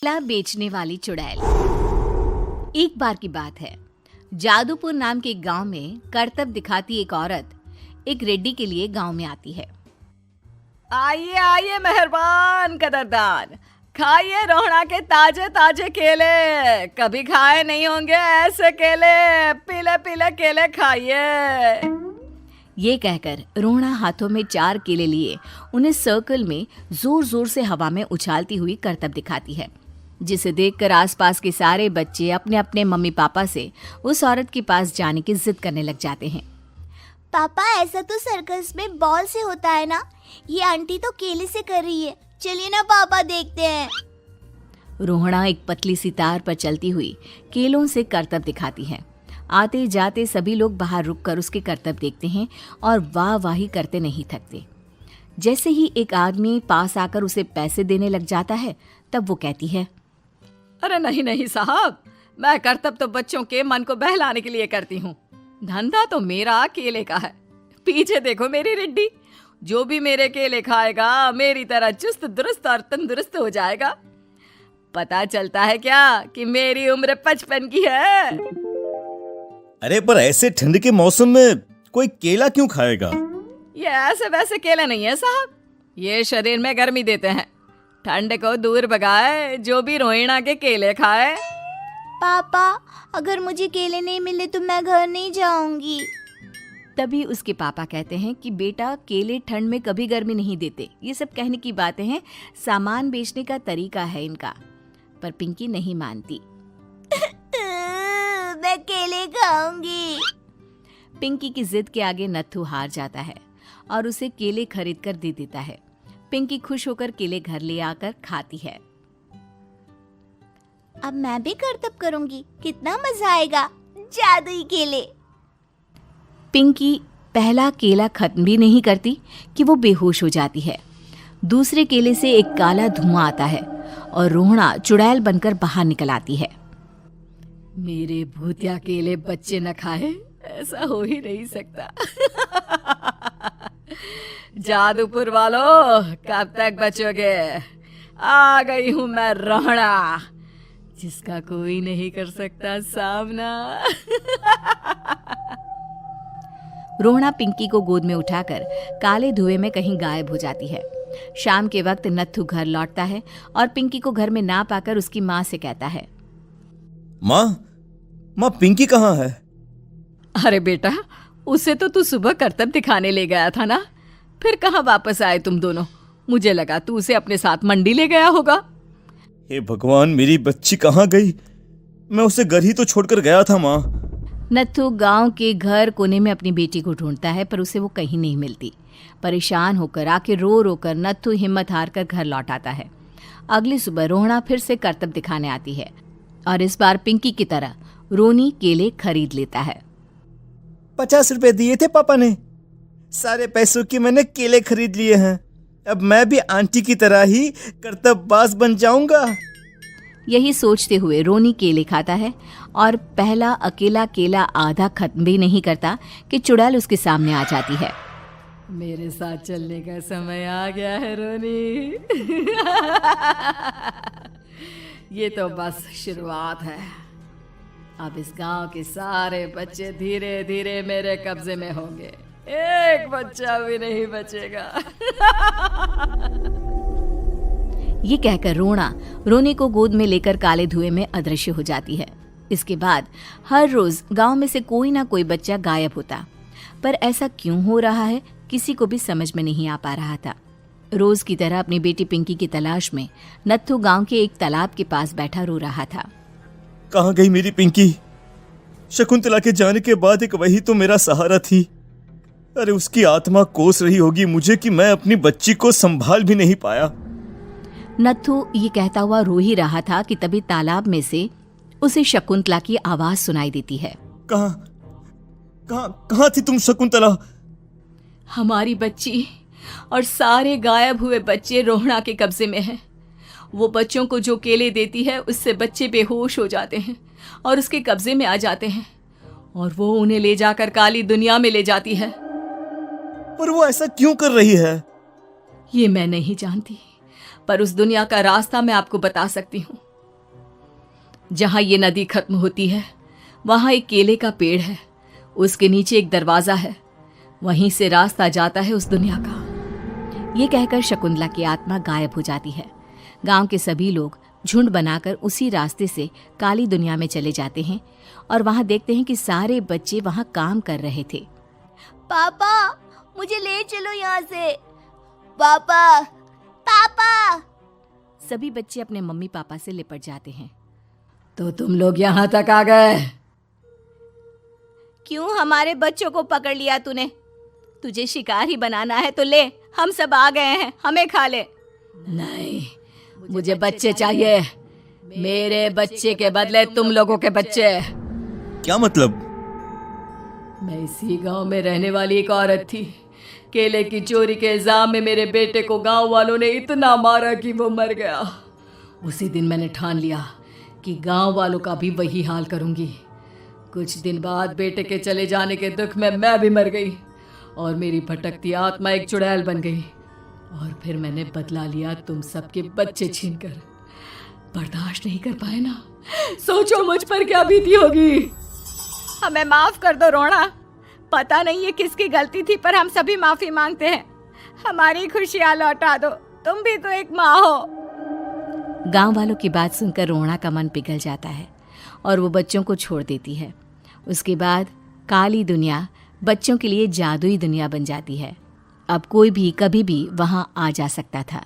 केला बेचने वाली चुड़ैल। एक बार की बात है, जादूपुर नाम के एक गांव में करतब दिखाती एक औरत एक रेड्डी के लिए गांव में आती है। आइए आइए मेहरबान कदरदान, खाइए रोहड़ा के ताजे ताजे केले। कभी खाए नहीं होंगे ऐसे केले, पीले पीले केले खाइए। ये कहकर रोहड़ा हाथों में 4 केले लिए उन्हें सर्कल में जोर जोर से हवा में उछालती हुई करतब दिखाती है, जिसे देखकर आसपास के सारे बच्चे अपने अपने मम्मी पापा से उस औरत के पास जाने की जिद करने लग जाते हैं। पापा, ऐसा तो सर्कस में बॉल से होता है ना, ये आंटी तो केले से कर रही है। चलिए ना पापा, देखते हैं। रोहड़ा एक पतली सी तार पर चलती हुई केलों से करतब दिखाती है। आते जाते सभी लोग बाहर रुककर उसके करतब देखते हैं और वाह वाही करते नहीं थकते। जैसे ही एक आदमी पास आकर उसे पैसे देने लग जाता है, तब वो कहती है, अरे नहीं नहीं साहब, मैं करतब तो बच्चों के मन को बहलाने के लिए करती हूँ। धंधा तो मेरा केले का है। पीछे देखो मेरी रिड्डी, जो भी मेरे केले खाएगा मेरी तरह चुस्त दुरुस्त और तंदुरुस्त हो जाएगा। पता चलता है क्या कि मेरी उम्र 55 की है। अरे पर ऐसे ठंड के मौसम में कोई केला क्यों खाएगा? ये ऐसे वैसे केले नहीं है साहब, ये शरीर में गर्मी देते हैं। ठंड को दूर भगाए जो भी रोहिणा के केले खाए। पापा, अगर मुझे केले नहीं मिले तो मैं घर नहीं जाऊंगी। तभी उसके पापा कहते हैं कि बेटा, केले ठंड में कभी गर्मी नहीं देते। ये सब कहने की बातें हैं, सामान बेचने का तरीका है इनका। पर पिंकी नहीं मानती। मैं केले खाऊंगी। पिंकी की जिद के आगे नत्थू हार जाता है और उसे केले खरीद कर दे देता है। पिंकी खुश होकर केले घर ले आकर खाती है। अब मैं भी करतब करूंगी, कितना मजा आएगा। जादुई केले। पिंकी पहला केला खत्म भी नहीं करती कि वो बेहोश हो जाती है। दूसरे केले से एक काला धुआं आता है और रोहड़ा चुड़ैल बनकर बाहर निकल आती है। मेरे भूतिया केले बच्चे न खाए, ऐसा हो ही नहीं सकता। जादूपुर वालों, कब तक बचोगे? आ गई हूं मैं रोहड़ा, जिसका कोई नहीं कर सकता सामना। रोहड़ा पिंकी को गोद में उठाकर काले धुएं में कहीं गायब हो जाती है। शाम के वक्त नत्थू घर लौटता है और पिंकी को घर में ना पाकर उसकी माँ से कहता है, माँ पिंकी कहाँ है? अरे बेटा, उसे तो तू सुबह करतब दिखाने ले गया था ना, फिर कहाँ वापस आए तुम दोनों? मुझे लगा तू उसे अपने साथ मंडी ले गया होगा। हे भगवान, मेरी बच्ची कहाँ गई? मैं उसे घर ही तो छोड़कर गया था माँ। नत्थू गांव के घर कोने में अपनी बेटी को ढूंढता है, पर उसे वो कहीं नहीं मिलती। परेशान होकर आखिर रो रो कर नत्थू हिम्मत हार कर घर लौट आता है। अगली सुबह रोहड़ा फिर से करतब दिखाने आती है और इस बार पिंकी की तरह रोनी केले खरीद लेता है। 50 रुपए दिए थे पापा ने, सारे पैसों की मैंने केले खरीद लिए हैं। अब मैं भी आंटी की तरह ही करतबबाज बन जाऊंगा। यही सोचते हुए रोनी केले खाता है और पहला अकेला केला आधा खत्म भी नहीं करता कि चुड़ैल उसके सामने आ जाती है। मेरे साथ चलने का समय आ गया है रोनी। ये तो बस शुरुआत है। अब इस गांव के सारे बच्चे धीरे धीरे मेरे कब्जे में होंगे, एक बच्चा भी नहीं बचेगा। ये कहकर रोना रोनी को गोद में लेकर काले धुएं में अदृश्य हो जाती है। इसके बाद हर रोज गांव में से कोई ना कोई बच्चा गायब होता, पर ऐसा क्यों हो रहा है किसी को भी समझ में नहीं आ पा रहा था। रोज की तरह अपनी बेटी पिंकी की तलाश में नत्थू गांव के एक तालाब के पास बैठा रो रहा था। कहाँ गई मेरी पिंकी? शकुंतला के जाने के बाद एक वही तो मेरा सहारा थी। अरे उसकी आत्मा कोस रही होगी मुझे कि मैं अपनी बच्ची को संभाल भी नहीं पाया। नत्थू ये कहता हुआ रो ही रहा था कि तभी तालाब में से उसे शकुंतला की आवाज सुनाई देती है। कहाँ थी तुम शकुंतला? हमारी बच्ची और सारे गायब हुए बच्चे रोहड़ा के कब्जे में हैं। वो बच्चों को जो केले देती है उससे बच्चे बेहोश हो जाते हैं और उसके कब्जे में आ जाते हैं और वो उन्हें ले जाकर काली दुनिया में ले जाती है। पर वो ऐसा क्यों कर रही है? ये मैं नहीं जानती, पर उस दुनिया का रास्ता मैं आपको बता सकती हूँ। जहाँ ये नदी खत्म होती है वहाँ एक केले का पेड़ है, उसके नीचे एक दरवाज़ा है, वहीं से रास्ता जाता है उस दुनिया का। ये कहकर शकुंतला की आत्मा गायब हो जाती है। गांव के सभी लोग झुंड बनाकर उसी रास्ते से काली दुनिया में चले जाते हैं और वहां देखते हैं कि सारे बच्चे वहां काम कर रहे थे। पापा मुझे ले चलो यहाँ से। पापा पापा। सभी बच्चे अपने मम्मी पापा से लिपट जाते हैं। तो तुम लोग यहाँ तक आ गए? क्यों हमारे बच्चों को पकड़ लिया तूने? तुझे शिकार ही बनाना है तो ले, हम सब आ गए हैं, हमें खा ले। नहीं, मुझे बच्चे चाहिए। मेरे बच्चे के बदले तुम लोगों के बच्चे। क्या मतलब? मैं इसी गांव में रहने वाली एक औरत थी। केले की चोरी के इल्जाम में मेरे बेटे को गांव वालों ने इतना मारा कि वो मर गया। उसी दिन मैंने ठान लिया कि गांव वालों का भी वही हाल करूंगी। कुछ दिन बाद बेटे के चले जाने के दुख में मैं भी मर गई और मेरी भटकती आत्मा एक चुड़ैल बन गई। और फिर मैंने बदला लिया तुम सबके बच्चे छीनकर। बर्दाश्त नहीं कर पाए ना? सोचो मुझ पर क्या बीती होगी। हमें माफ कर दो रोना। पता नहीं ये किसकी गलती थी, पर हम सभी माफी मांगते हैं। हमारी खुशियां लौटा दो, तुम भी तो एक माँ हो। गांव वालों की बात सुनकर रोना का मन पिघल जाता है और वो बच्चों को छोड़ देती है। उसके बाद काली दुनिया बच्चों के लिए जादुई दुनिया बन जाती है। अब कोई भी कभी भी वहां आ जा सकता था।